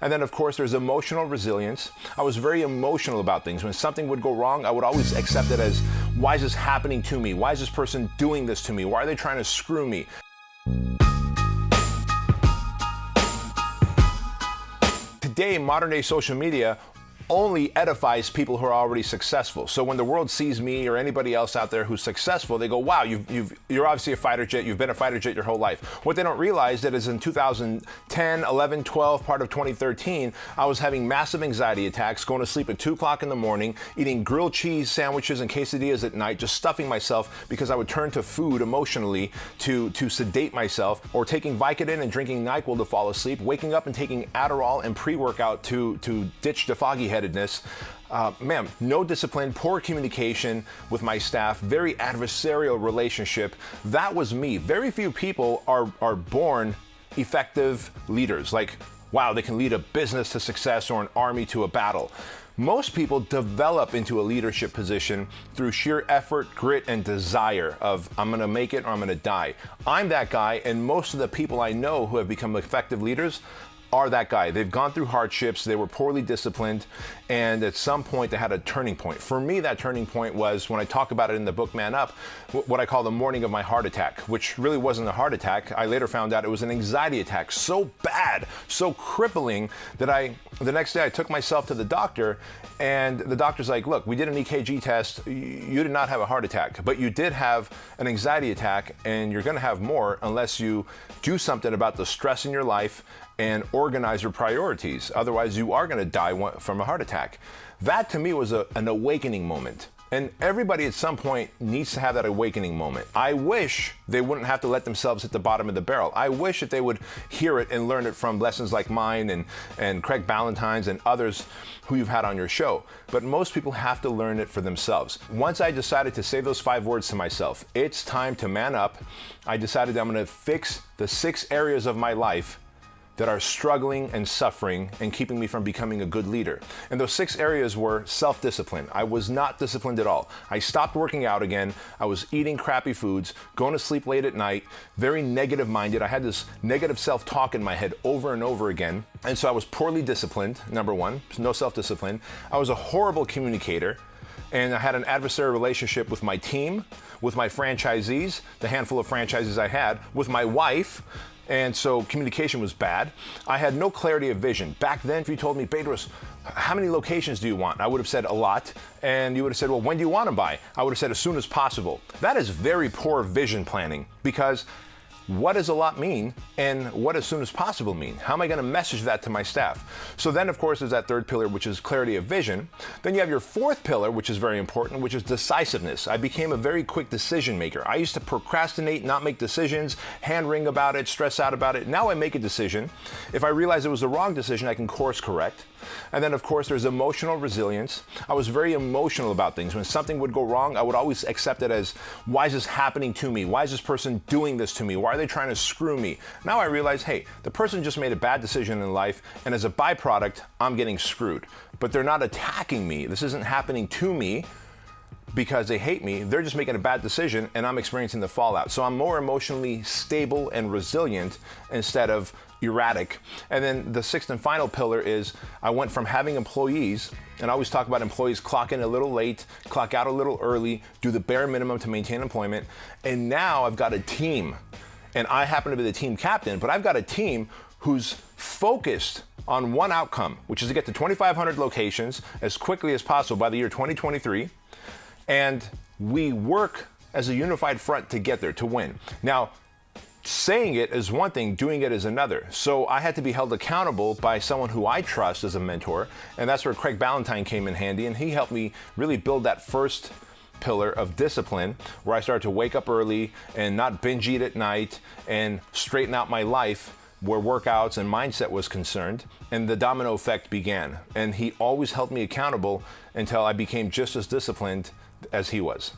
And then, of course, there's emotional resilience. I was very emotional about things. When something would go wrong, I would always accept it as, why is this happening to me? Why is this person doing this to me? Why are they trying to screw me? Today, modern day social media only edifies people who are already successful. So when the world sees me or anybody else out there who's successful, they go, wow, you're obviously a fighter jet. You've been a fighter jet your whole life. What they don't realize that is in 2010, 11, 12, part of 2013, I was having massive anxiety attacks, going to sleep at 2 o'clock in the morning, eating grilled cheese sandwiches and quesadillas at night, just stuffing myself because I would turn to food emotionally to sedate myself, or taking Vicodin and drinking NyQuil to fall asleep, waking up and taking Adderall and pre-workout to ditch the foggy headedness. No discipline, poor communication with my staff, very adversarial relationship. That was me. Very few people are born effective leaders. Like, wow, they can lead a business to success or an army to a battle. Most people develop into a leadership position through sheer effort, grit, and desire of, I'm gonna make it or I'm gonna die. I'm that guy, and most of the people I know who have become effective leaders are that guy. They've gone through hardships, they were poorly disciplined, and at some point they had a turning point. For me, that turning point was when I talk about it in the book Man Up, what I call the morning of my heart attack, which really wasn't a heart attack. I later found out it was an anxiety attack, so bad, so crippling that the next day I took myself to the doctor, and the doctor's like, look, we did an EKG test, you did not have a heart attack, but you did have an anxiety attack, and you're gonna have more unless you do something about the stress in your life and organize your priorities. Otherwise, you are gonna die from a heart attack. That to me was an awakening moment. And everybody at some point needs to have that awakening moment. I wish they wouldn't have to let themselves hit the bottom of the barrel. I wish that they would hear it and learn it from lessons like mine and Craig Ballantyne's and others who you've had on your show. But most people have to learn it for themselves. Once I decided to say those 5 words to myself, it's time to man up, I decided that I'm gonna fix the 6 areas of my life that are struggling and suffering and keeping me from becoming a good leader. And those 6 areas were self-discipline. I was not disciplined at all. I stopped working out again. I was eating crappy foods, going to sleep late at night, very negative minded. I had this negative self-talk in my head over and over again. And so I was poorly disciplined, number 1, no self-discipline. I was a horrible communicator, and I had an adversarial relationship with my team, with my franchisees, the handful of franchises I had, with my wife. And so communication was bad. I had no clarity of vision. Back then, if you told me, Bedros, how many locations do you want? I would have said a lot. And you would have said, well, when do you want them by? I would have said as soon as possible. That is very poor vision planning, because what does a lot mean and what as soon as possible mean? How am I gonna message that to my staff? So then, of course, there's that 3rd pillar, which is clarity of vision. Then you have your 4th pillar, which is very important, which is decisiveness. I became a very quick decision maker. I used to procrastinate, not make decisions, hand wring about it, stress out about it. Now I make a decision. If I realize it was the wrong decision, I can course correct. And then, of course, there's emotional resilience. I was very emotional about things. When something would go wrong, I would always accept it as, why is this happening to me? Why is this person doing this to me? Why are they trying to screw me? Now I realize, hey, the person just made a bad decision in life, and as a byproduct, I'm getting screwed. But they're not attacking me. This isn't happening to me because they hate me. They're just making a bad decision, and I'm experiencing the fallout. So I'm more emotionally stable and resilient instead of erratic. And then the 6th and final pillar is I went from having employees, and I always talk about employees clock in a little late, clock out a little early, do the bare minimum to maintain employment. And now I've got a team, and I happen to be the team captain, but I've got a team who's focused on one outcome, which is to get to 2,500 locations as quickly as possible by the year 2023. And we work as a unified front to get there, to win. Now, saying it is one thing, doing it is another. So I had to be held accountable by someone who I trust as a mentor, and that's where Craig Ballantyne came in handy, and he helped me really build that 1st pillar of discipline, where I started to wake up early and not binge eat at night and straighten out my life where workouts and mindset was concerned, and the domino effect began. And he always held me accountable until I became just as disciplined as he was.